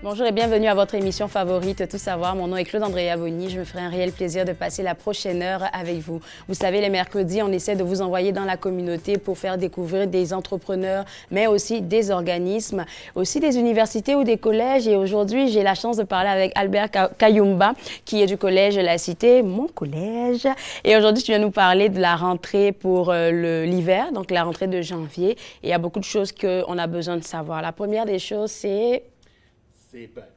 Bonjour et bienvenue à votre émission favorite Tout savoir. Mon nom est Claude Andrea Boni. Je me ferai un réel plaisir de passer la prochaine heure avec vous. Vous savez, les mercredis, on essaie de vous envoyer dans la communauté pour faire découvrir des entrepreneurs, mais aussi des organismes, aussi des universités ou des collèges. Et aujourd'hui, j'ai la chance de parler avec Albert Kayumba, qui est du collège La Cité, mon collège. Et aujourd'hui, tu viens nous parler de la rentrée pour l'hiver, donc la rentrée de janvier. Et il y a beaucoup de choses qu'on a besoin de savoir. La première des choses, c'est...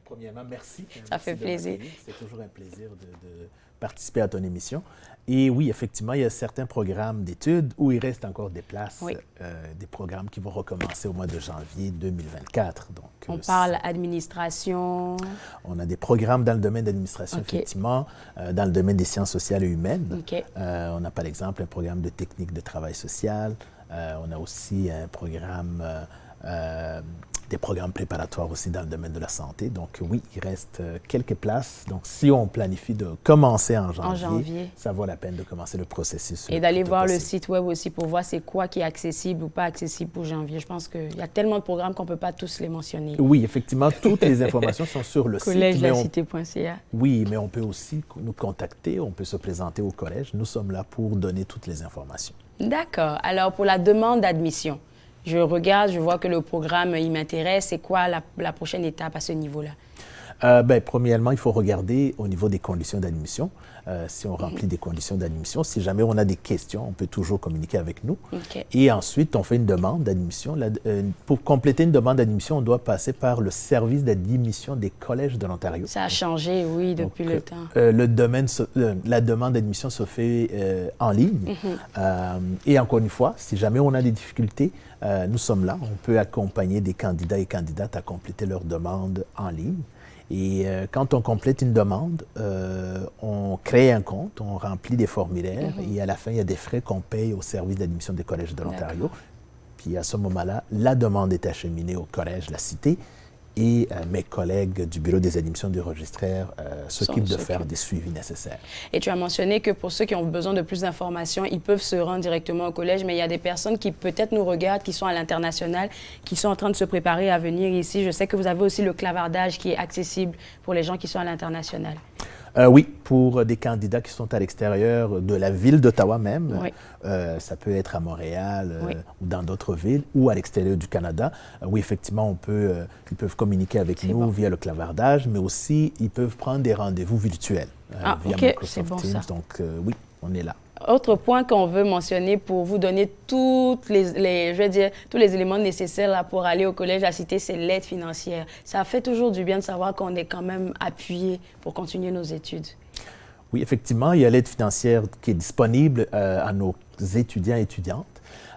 Premièrement, merci. Ça fait plaisir. C'est toujours un plaisir de participer à ton émission. Et oui, effectivement, il y a certains programmes d'études où il reste encore des places, oui. Des programmes qui vont recommencer au mois de janvier 2024. Donc, on parle administration. On a des programmes dans le domaine d'administration, okay. Effectivement, dans le domaine des sciences sociales et humaines. Okay. On a par exemple un programme de technique de travail social. On a aussi un programme... des programmes préparatoires aussi dans le domaine de la santé. Donc oui, il reste quelques places. Donc si on planifie de commencer en janvier, ça vaut la peine de commencer le processus. Et d'aller voir le site web aussi pour voir c'est quoi qui est accessible ou pas accessible pour janvier. Je pense qu'il y a tellement de programmes qu'on ne peut pas tous les mentionner. Oui, effectivement, toutes les informations sont sur le site. Collège-lacité.ca. Oui, mais on peut aussi nous contacter, on peut se présenter au collège. Nous sommes là pour donner toutes les informations. D'accord. Alors pour la demande d'admission, je regarde, je vois que le programme, il m'intéresse. C'est quoi la prochaine étape à ce niveau-là? Premièrement, il faut regarder au niveau des conditions d'admission. Si on remplit des conditions d'admission, si jamais on a des questions, on peut toujours communiquer avec nous. Okay. Et ensuite, on fait une demande d'admission. Pour compléter une demande d'admission, on doit passer par le service d'admission des collèges de l'Ontario. Ça a changé, oui, depuis le temps. La demande d'admission se fait en ligne. Et encore une fois, si jamais on a des difficultés, nous sommes là. On peut accompagner des candidats et candidates à compléter leur demande en ligne. Et quand on complète une demande, on crée un compte, on remplit des formulaires et à la fin, il y a des frais qu'on paye au service d'admission des collèges de l'Ontario. Puis à ce moment-là, la demande est acheminée au collège La Cité et mes collègues du bureau des admissions du registraire s'occupent de faire des suivis nécessaires. Et tu as mentionné que pour ceux qui ont besoin de plus d'informations, ils peuvent se rendre directement au collège, mais il y a des personnes qui peut-être nous regardent, qui sont à l'international, qui sont en train de se préparer à venir ici. Je sais que vous avez aussi le clavardage qui est accessible pour les gens qui sont à l'international. Oui, pour des candidats qui sont à l'extérieur de la ville d'Ottawa même, oui. Ça peut être à Montréal ou dans d'autres villes ou à l'extérieur du Canada. Oui, effectivement, ils peuvent communiquer avec nous via le clavardage, mais aussi ils peuvent prendre des rendez-vous virtuels via Microsoft Teams. Ça. Donc oui, on est là. Autre point qu'on veut mentionner pour vous donner tous les éléments nécessaires là, pour aller au collège La Cité, c'est l'aide financière. Ça fait toujours du bien de savoir qu'on est quand même appuyé pour continuer nos études. Oui, effectivement, il y a l'aide financière qui est disponible à nos étudiants et étudiantes.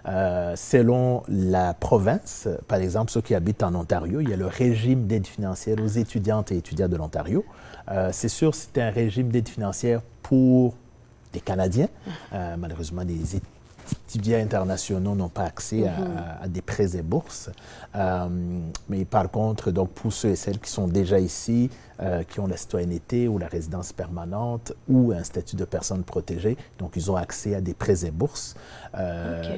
Selon la province, par exemple, ceux qui habitent en Ontario, il y a le régime d'aide financière aux étudiantes et étudiants de l'Ontario. C'est sûr, c'est un régime d'aide financière pour des Canadiens. Malheureusement, des étudiants internationaux n'ont pas accès à des prêts et bourses. Mais par contre, donc, pour ceux et celles qui sont déjà ici, qui ont la citoyenneté ou la résidence permanente ou un statut de personne protégée, donc ils ont accès à des prêts et bourses.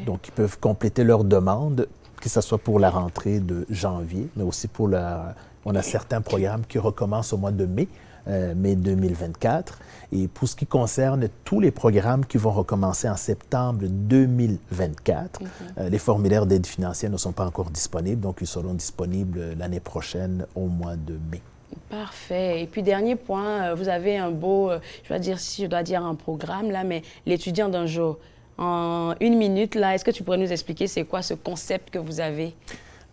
Donc, ils peuvent compléter leur demande, que ce soit pour la rentrée de janvier, mais aussi pour on a certains programmes qui recommencent au mois de mai 2024. Et pour ce qui concerne tous les programmes qui vont recommencer en septembre 2024, les formulaires d'aide financière ne sont pas encore disponibles, donc ils seront disponibles l'année prochaine au mois de mai. Parfait. Et puis, dernier point, vous avez un beau, je dois dire un programme, là, mais l'étudiant d'un jour. En une minute, là, est-ce que tu pourrais nous expliquer c'est quoi ce concept que vous avez?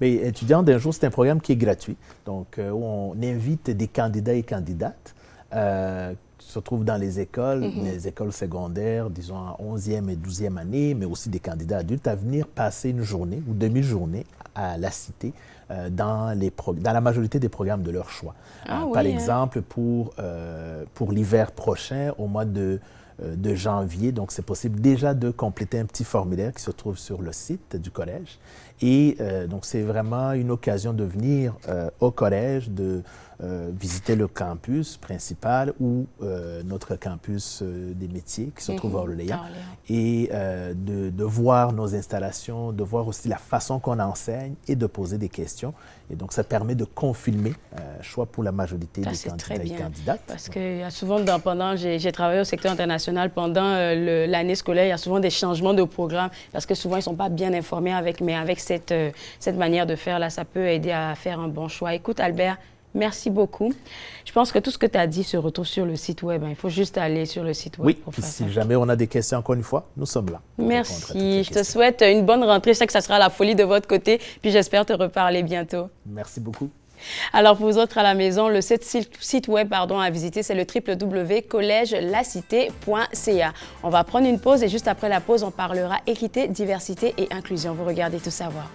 Mais étudiant d'un jour, c'est un programme qui est gratuit. Donc, où on invite des candidats et candidates qui se trouvent dans les écoles secondaires, disons en 11e et 12e année, mais aussi des candidats adultes, à venir passer une journée ou demi-journée à La Cité dans la majorité des programmes de leur choix. Par exemple, pour l'hiver prochain, au mois de de janvier. Donc, c'est possible déjà de compléter un petit formulaire qui se trouve sur le site du collège. Et donc, c'est vraiment une occasion de venir au collège, de visiter le campus principal ou notre campus des métiers qui se trouve à Orléans. Et de voir nos installations, de voir aussi la façon qu'on enseigne et de poser des questions. Et donc, ça permet de confirmer, choix pour la majorité des candidats et candidates. Parce qu'il y a souvent, j'ai travaillé au secteur international pendant l'année scolaire, il y a souvent des changements de programme parce que souvent, ils ne sont pas bien informés mais avec cette manière de faire, là, ça peut aider à faire un bon choix. Écoute, Albert, merci beaucoup. Je pense que tout ce que tu as dit se retrouve sur le site web. Il faut juste aller sur le site web. Oui, pour faire si ça. Jamais on a des questions, encore une fois, nous sommes là. Merci. Je te souhaite une bonne rentrée. Je sais que ça sera la folie de votre côté. Puis j'espère te reparler bientôt. Merci beaucoup. Alors, pour vous autres à la maison, le site web à visiter, c'est le www.collègelacité.ca. On va prendre une pause et juste après la pause, on parlera équité, diversité et inclusion. Vous regardez Tout savoir.